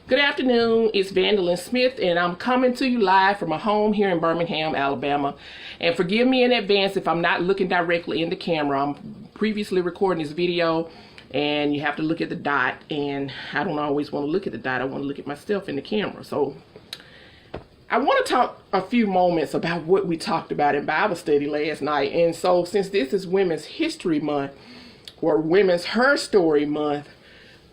Good afternoon, it's Vandalyn Smith, and I'm coming to you live from a home here in Birmingham, Alabama. And forgive me in advance if I'm not looking directly in the camera. I'm previously recording this video, and you have to look at the dot, and I don't always want to look at the dot. I want to look at myself in the camera. So I want to talk a few moments about what we talked about in Bible study last night. And so since this is Women's History Month, or Women's Her Story Month,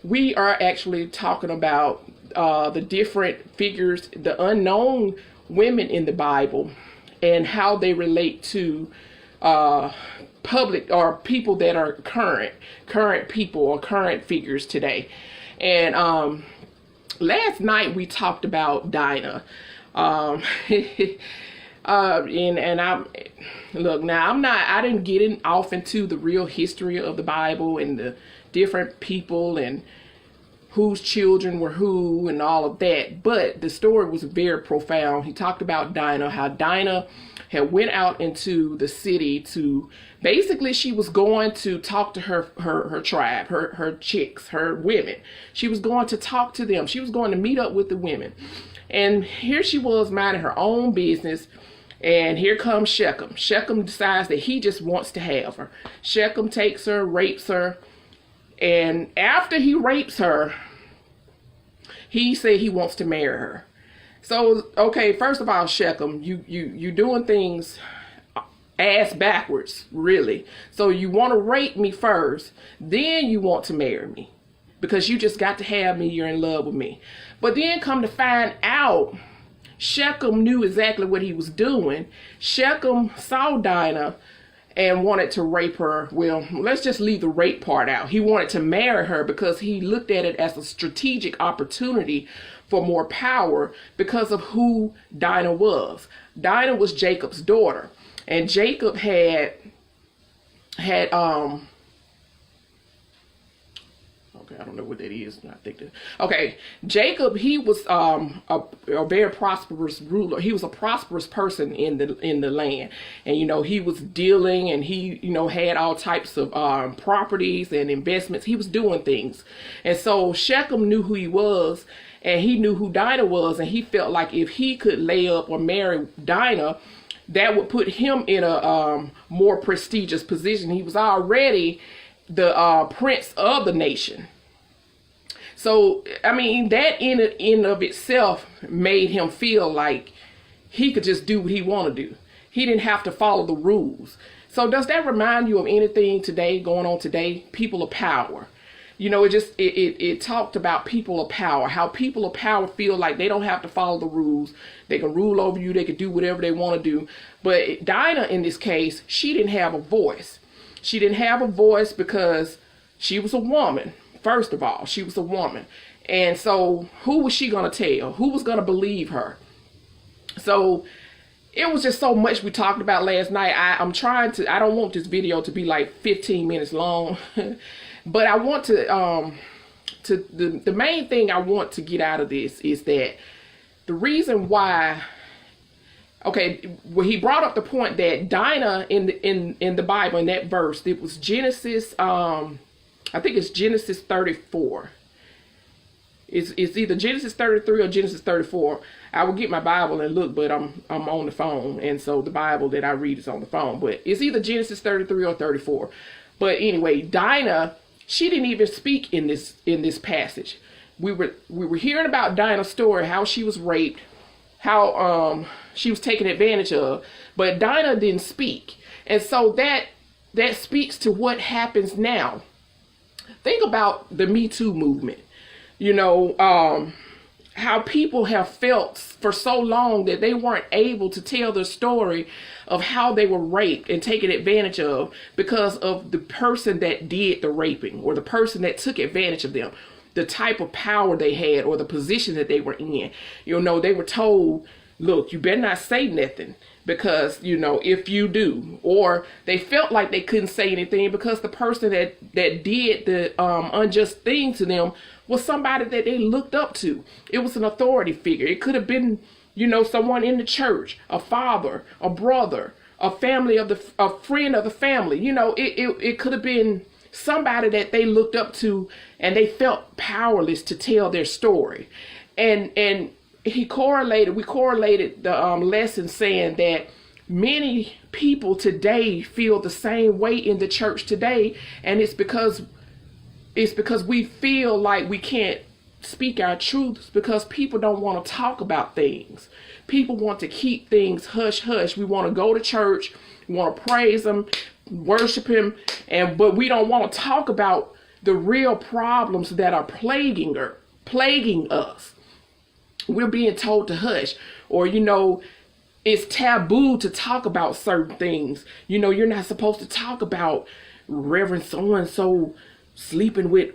we are actually talking about the different figures, the unknown women in the Bible, and how they relate to public or people that are current people or current figures today. And last night we talked about Dinah. And I'm look, now I didn't get off into the real history of the Bible and the different people and whose children were who and all of that, but the story was very profound. He talked about Dinah, how Dinah had went out into the city to, basically she was going to talk to her tribe, her chicks, her women. She was going to talk to them. She was going to meet up with the women. And here she was minding her own business, and here comes Shechem. Shechem decides that he just wants to have her. Shechem takes her, rapes her, and after he rapes her, he said he wants to marry her. So, okay, first of all, Shechem, you doing things ass backwards, really. So you want to rape me first, then you want to marry me, because you just got to have me, you're in love with me. But then come to find out, Shechem knew exactly what he was doing. Shechem saw Dinah and wanted to rape her. Well, let's just leave the rape part out. He wanted to marry her because he looked at it as a strategic opportunity for more power because of who Dinah was. Dinah was Jacob's daughter, and Jacob had I don't know what that is. I think that, okay, Jacob, he was a very prosperous ruler. He was a prosperous person in the land, and he was dealing, and he had all types of properties and investments. He was doing things, and so Shechem knew who he was, and he knew who Dinah was, and he felt like if he could lay up or marry Dinah, that would put him in a more prestigious position. He was already the prince of the nation. So, I mean, that in of itself made him feel like he could just do what he wanted to do. He didn't have to follow the rules. So does that remind you of anything today, going on today? People of power. It talked about people of power, how people of power feel like they don't have to follow the rules. They can rule over you. They can do whatever they want to do. But Dinah, in this case, she didn't have a voice. She didn't have a voice because she was a woman. First of all, she was a woman. And so who was she going to tell? Who was going to believe her? So it was just so much we talked about last night. I don't want this video to be like 15 minutes long, but I want to the main thing I want to get out of this is that the reason why, okay, well, he brought up the point that Dinah in the Bible, in that verse, it was Genesis, I think it's Genesis 34. It's either Genesis 33 or Genesis 34. I will get my Bible and look, but I'm on the phone, and so the Bible that I read is on the phone. But it's either Genesis 33 or 34. But anyway, Dinah, she didn't even speak in this passage. We were hearing about Dinah's story, how she was raped, how she was taken advantage of, but Dinah didn't speak, and so that speaks to what happens now. Think about the Me Too movement. How people have felt for so long that they weren't able to tell the story of how they were raped and taken advantage of because of the person that did the raping, or the person that took advantage of them, the type of power they had, or the position that they were in. They were told, look, you better not say nothing, because if you do, or they felt like they couldn't say anything because the person that did the unjust thing to them was somebody that they looked up to. It was an authority figure. It could have been someone in the church, a father, a brother, a friend of the family. It could have been somebody that they looked up to, and they felt powerless to tell their story. And we correlated the lesson, saying that many people today feel the same way in the church today, and it's because we feel like we can't speak our truths because people don't want to talk about things. People want to keep things hush hush. We want to go to church, we want to praise him, worship him, but we don't want to talk about the real problems that are plaguing us. We're being told to hush, or it's taboo to talk about certain things. You're not supposed to talk about Reverend so and so sleeping with,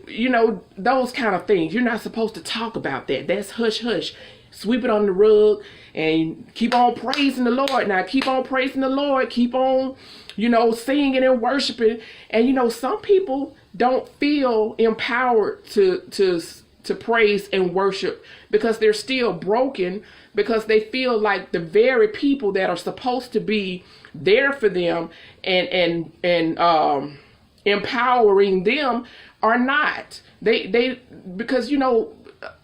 those kind of things. You're not supposed to talk about that. That's hush hush. Sweep it on the rug and keep on praising the Lord. Now keep on praising the Lord. Keep on, singing and worshiping. And some people don't feel empowered to praise and worship because they're still broken, because they feel like the very people that are supposed to be there for them and empowering them are not. Because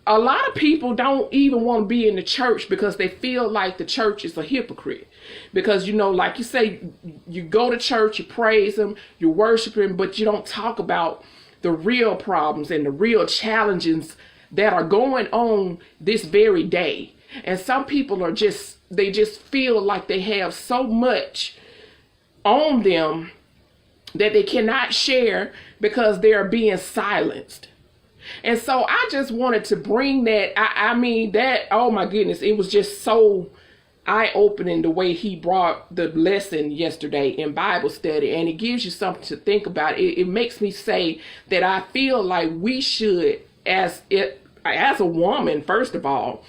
a lot of people don't even want to be in the church because they feel like the church is a hypocrite. Because like you say, you go to church, you praise him, you worship him, but you don't talk about the real problems and the real challenges that are going on this very day. And some people they just feel like they have so much on them that they cannot share because they're being silenced. And so I just wanted to bring that. I mean, that, oh my goodness, it was just so eye-opening the way he brought the lesson yesterday in Bible study, and it gives you something to think about. It makes me say that I feel like we should, as a woman, first of all,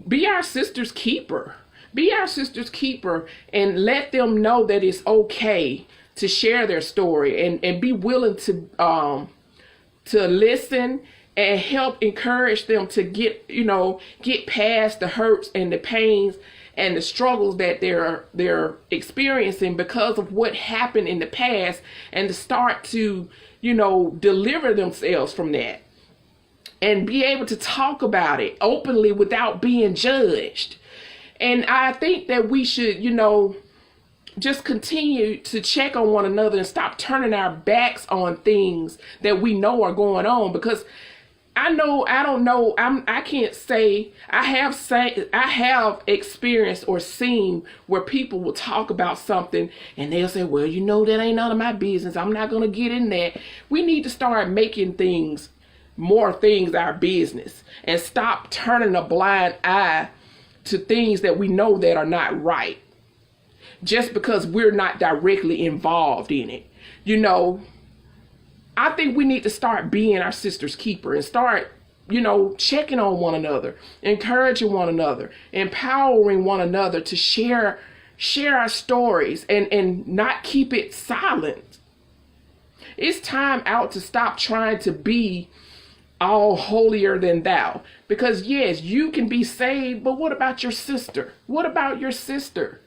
be our sister's keeper. Be our sister's keeper and let them know that it's okay to share their story, and be willing to listen and help encourage them to get past the hurts and the pains and the struggles that they're experiencing because of what happened in the past, and to start to deliver themselves from that and be able to talk about it openly without being judged. And I think that we should just continue to check on one another and stop turning our backs on things that we know are going on. Because I can't say I have experienced or seen where people will talk about something and they'll say, well, that ain't none of my business. I'm not going to get in that. We need to start making more things our business and stop turning a blind eye to things that we know that are not right, just because we're not directly involved in it. I think we need to start being our sister's keeper and start, checking on one another, encouraging one another, empowering one another to share our stories and not keep it silent. It's time out to stop trying to be all holier than thou. Because yes, you can be saved, but what about your sister? What about your sister?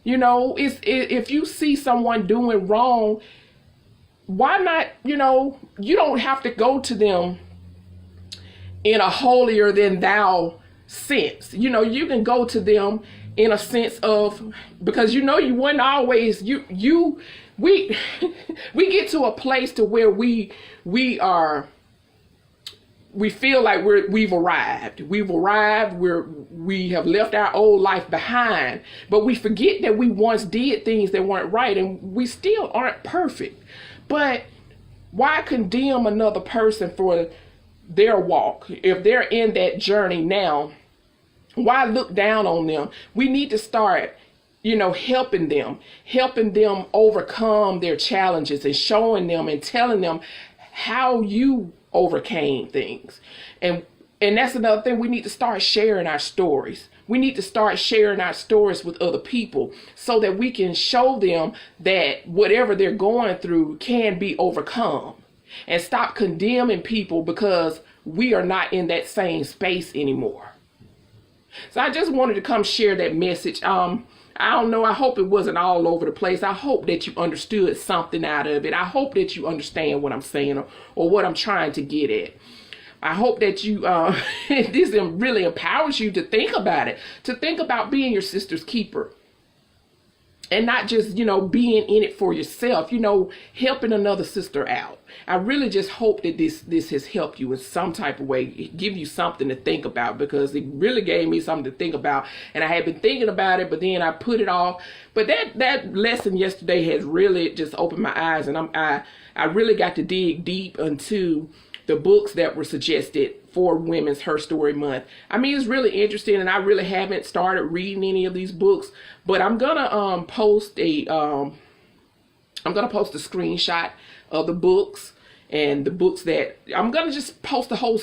If you see someone doing wrong, why not, you don't have to go to them in a holier than thou sense. You can go to them in a sense of, because you wouldn't always, we get to a place to where we feel like we've arrived. We have left our old life behind, but we forget that we once did things that weren't right, and we still aren't perfect. But why condemn another person for their walk? If they're in that journey now, why look down on them? We need to start, helping them overcome their challenges and showing them and telling them how you overcame things. And that's another thing. We need to start sharing our stories. We need to start sharing our stories with other people so that we can show them that whatever they're going through can be overcome, and stop condemning people because we are not in that same space anymore. So I just wanted to come share that message. I don't know. I hope it wasn't all over the place. I hope that you understood something out of it. I hope that you understand what I'm saying or what I'm trying to get at. I hope that you this really empowers you to think about it, to think about being your sister's keeper. And not just, being in it for yourself, helping another sister out. I really just hope that this has helped you in some type of way, give you something to think about, because it really gave me something to think about. And I had been thinking about it, but then I put it off. But that lesson yesterday has really just opened my eyes, and I really got to dig deep into the books that were suggested for Women's Her Story Month. I mean, it's really interesting, and I really haven't started reading any of these books, but I'm gonna post a screenshot of the books, and the books that I'm gonna just post the whole